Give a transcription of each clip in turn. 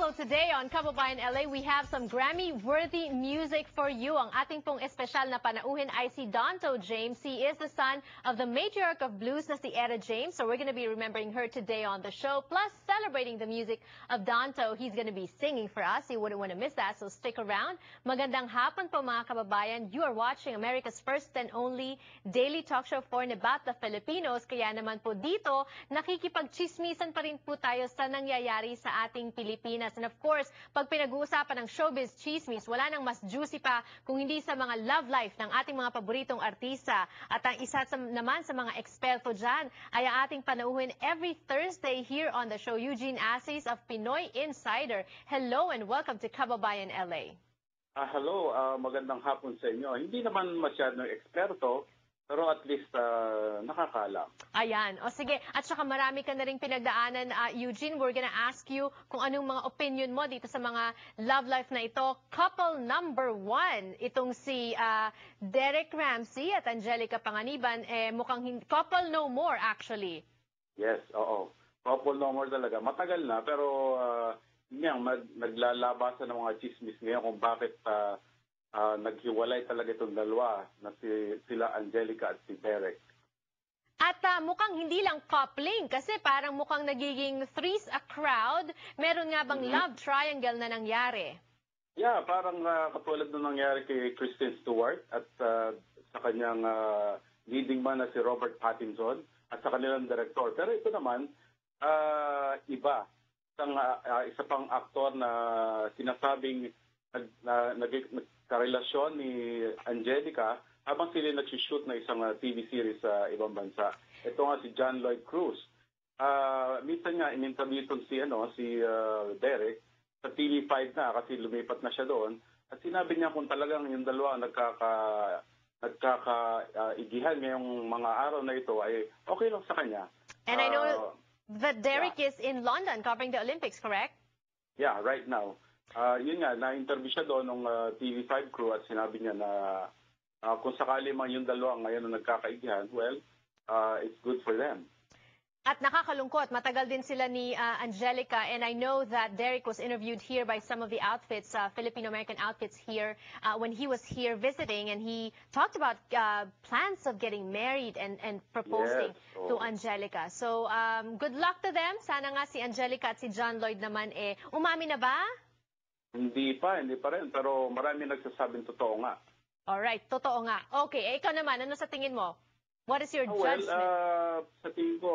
Also today on Kababayan LA, we have some Grammy-worthy music for you. Ang ating pong espesyal na panauhin ay si Donto James. He is the son of the matriarch of blues na si Etta James. So we're going to be remembering her today on the show, plus celebrating the music of Donto. He's going to be singing for us. You wouldn't want to miss that, so stick around. Magandang hapon po mga kababayan. You are watching America's first and only daily talk show for and about the Filipinos. Kaya naman po dito, nakikipagchismisan pa rin po tayo sa nangyayari sa ating Pilipinas. And of course, pag pinag-uusapan ng showbiz chismis, wala nang mas juicy pa kung hindi sa mga love life ng ating mga paboritong artista. At ang isa naman sa mga eksperto dyan ay ang ating panauhin every Thursday here on the show, Eugene Assis of Pinoy Insider. Hello and welcome to Kababayan LA. Hello, magandang hapon sa inyo. Hindi naman masyadong eksperto, pero at least nakakaalam. Ayan. O sige. At saka marami ka na rin pinagdaanan, Eugene. We're gonna ask you kung anong mga opinion mo dito sa mga love life na ito. Couple number 1, itong si Derek Ramsey at Angelica Panganiban, mukhang couple no more actually. Yes, oo. Couple no more talaga. Matagal na, pero naglalabasan ng mga chismis ngayon kung bakit naghiwalay talaga itong dalawa na sila Angelica at si Derek. At mukhang hindi lang coupling kasi parang mukhang nagiging three's a crowd. Meron nga bang love triangle na nangyari? Yeah, parang katulad na nangyari kay Kristen Stewart at sa kanyang leading man na si Robert Pattinson at sa kanilang director. Pero ito naman, iba. Isa pang aktor na sinasabing nagkarelasyon ni Angelica habang sila nag-shoot na isang TV series sa ibang bansa. Ito nga si John Lloyd Cruz. Minsan nga in-interview itong si Derek sa TV5 na kasi lumipat na siya doon. At sinabi niya kung talagang yung dalawa nagkakaigihan ngayong mga araw na ito ay okay lang sa kanya. And I know that Derek is in London covering the Olympics, correct? Yeah, right now. Yun nga, na-interview siya doon ng TV5 crew at sinabi niya na kung sakali man yung dalawa ngayon na nagkakaigihan, well, it's good for them. At nakakalungkot, matagal din sila ni Angelica, and I know that Derek was interviewed here by some of the outfits, Filipino-American outfits here, when he was here visiting, and he talked about plans of getting married and proposing to Angelica. So, good luck to them. Sana nga si Angelica at si John Lloyd naman, umami na ba? Hindi pa rin, pero marami nagsasabing totoo nga. Alright, totoo nga. Okay, ikaw naman, ano sa tingin mo? What is your judgment? Sa tingin ko,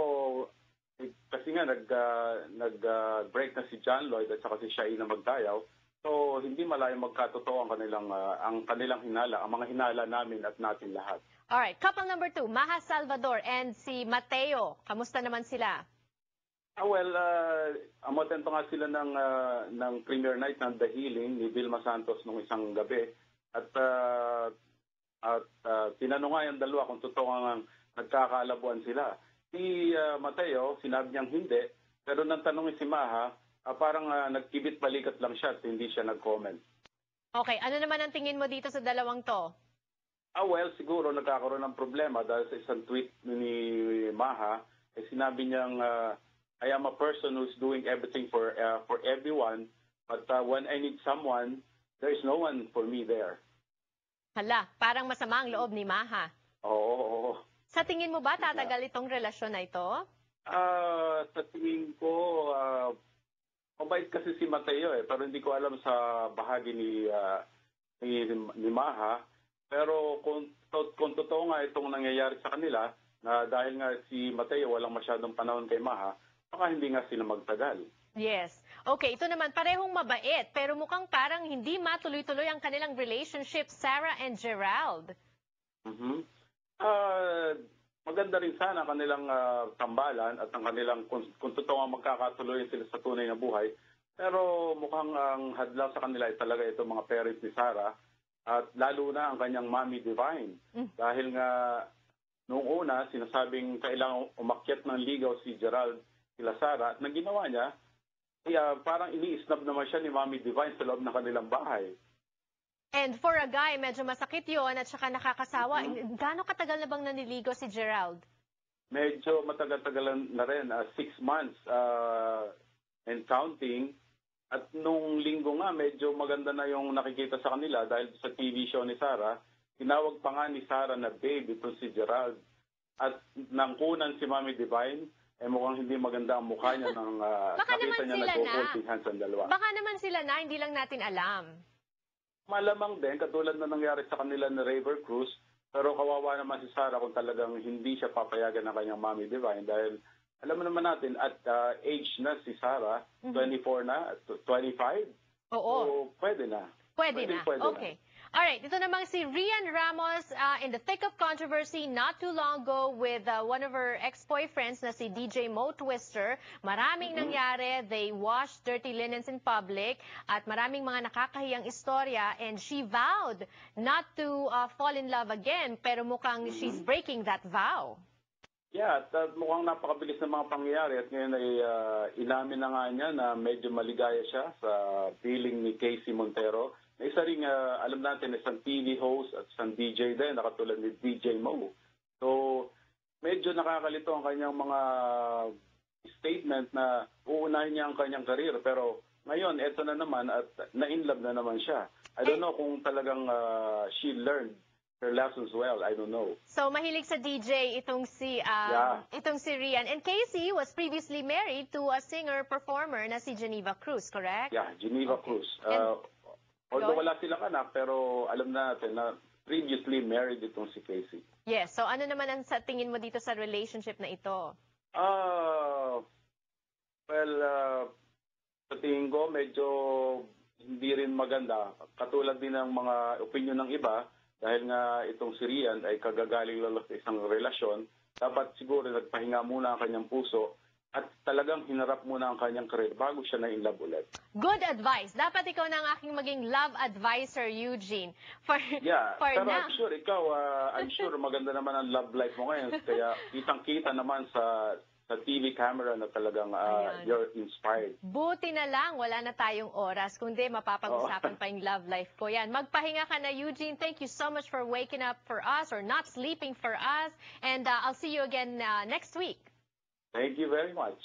kasi nga nag-break na si John Lloyd at saka si Shaina Magdayaw, so hindi malayong magkatotoo ang kanilang hinala, ang mga hinala namin at natin lahat. Alright, couple number 2, Maha Salvador and si Mateo. Kamusta naman sila? Amatento nga sila ng premiere night ng The Healing ni Vilma Santos nung isang gabi. At tinanong nga yung dalawa kung totoo nga nagkakaalabuan sila. Si Mateo, sinabi niyang hindi, pero nang tanongin si Maha, parang nagkibit balikat lang siya at hindi siya nag-comment. Okay, ano naman ang tingin mo dito sa dalawang to? Siguro nagkakaroon ng problema dahil sa isang tweet ni Maha, sinabi niyang, I am a person who's doing everything for everyone, but when I need someone, there is no one for me there. Hala, parang masama ang loob ni Maha. Oo. Sa tingin mo ba tatagal itong relasyon na ito? Sa tingin ko, mabait kasi si Mateo pero hindi ko alam sa bahagi ni Maha. Pero kung totoo nga itong nangyayari sa kanila, na dahil nga si Mateo walang masyadong panahon kay Maha, baka hindi nga sila magtagal. Yes. Okay, ito naman parehong mabait pero mukhang parang hindi matuloy-tuloy ang kanilang relationship, Sarah and Gerald. Maganda rin sana kanilang tambalan at ang kanilang kung totoo ang magkakatuloy sila sa tunay na buhay. Pero mukhang ang hadlang sa kanila ay talaga itong mga parents ni Sarah at lalo na ang kanyang Mommy Divine. Dahil nga noong una sinasabing kailangang umakyat ng ligaw si Gerald kila Sarah at nang ginawa niya, parang ini-snub naman siya ni Mommy Divine sa loob ng kanilang bahay. And for a guy, medyo masakit yun at saka nakakasawa. Gaano katagal na bang naniligo si Gerald? Medyo matagal-tagal na rin, 6 months and counting. At nung linggo nga, medyo maganda na yung nakikita sa kanila dahil sa TV show ni Sarah. Tinawag pa nga ni Sarah na babe itong si Gerald. At nangkunan si Mami Divine, mukhang hindi maganda ang mukha niya nang Baka naman nakita niya sila na. nag-holding hands ang dalawa. Baka naman sila na, hindi lang natin alam. Malamang din, katulad na nangyari sa kanila ni Raver Cruz, pero kawawa naman si Sarah kung talagang hindi siya papayagan ng kanyang Mami Divine dahil alam mo naman natin, at age na si Sarah, 24 na, 25. Oo. So, pwede na. Pwede na. Okay. Alright, ito namang si Rian Ramos in the thick of controversy not too long ago with one of her ex-boyfriends na si DJ Mo Twister. Maraming nangyari. They washed dirty linens in public at maraming mga nakakahiyang istorya, and she vowed not to fall in love again, pero mukhang she's breaking that vow. Yeah, at mukhang napakabilis ng mga pangyayari at ngayon ay inamin na nga niya na medyo maligaya siya sa feeling ni Casey Montero. Na isa rin, alam natin, isang TV host at isang DJ din, nakatulad ni DJ Mo. So, medyo nakakalito ang kanyang mga statement na uunahin niya ang kanyang career. Pero ngayon, eto na naman at na-inlove na naman siya. I don't know kung talagang she learned her lessons well. I don't know. So mahilig sa DJ itong si Rian. And Casey was previously married to a singer-performer na si Geneva Cruz, correct? Yeah, Geneva Cruz. Although wala silang anak, pero alam natin na previously married itong si Casey. Yes. So ano naman ang sa tingin mo dito sa relationship na ito? Sa tingin ko medyo hindi rin maganda. Katulad din ng mga opinion ng iba. Dahil nga itong si Rian ay kagagaling lang sa isang relasyon, dapat siguro nagpahinga muna ang kanyang puso at talagang hinarap muna ang kanyang career bago siya na-inlove ulit. Good advice. Dapat ikaw na ang aking maging love advisor, Eugene. Pero I'm sure maganda naman ang love life mo ngayon. Kaya kitang-kita naman sa TV camera na talagang you're inspired. Buti na lang, wala na tayong oras. Kundi mapapag-usapan pa yung love life ko. Yan. Magpahinga ka na, Eugene. Thank you so much for waking up for us or not sleeping for us. And I'll see you again next week. Thank you very much.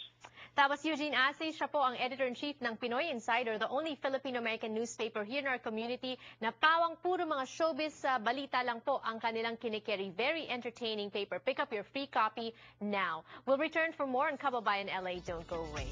Tapos Eugene Assis, siya po ang editor-in-chief ng Pinoy Insider, the only Filipino-American newspaper here in our community na pawang puro mga showbiz balita lang po ang kanilang kinikerry. Very entertaining paper. Pick up your free copy now. We'll return for more on Kababayan LA. Don't go away.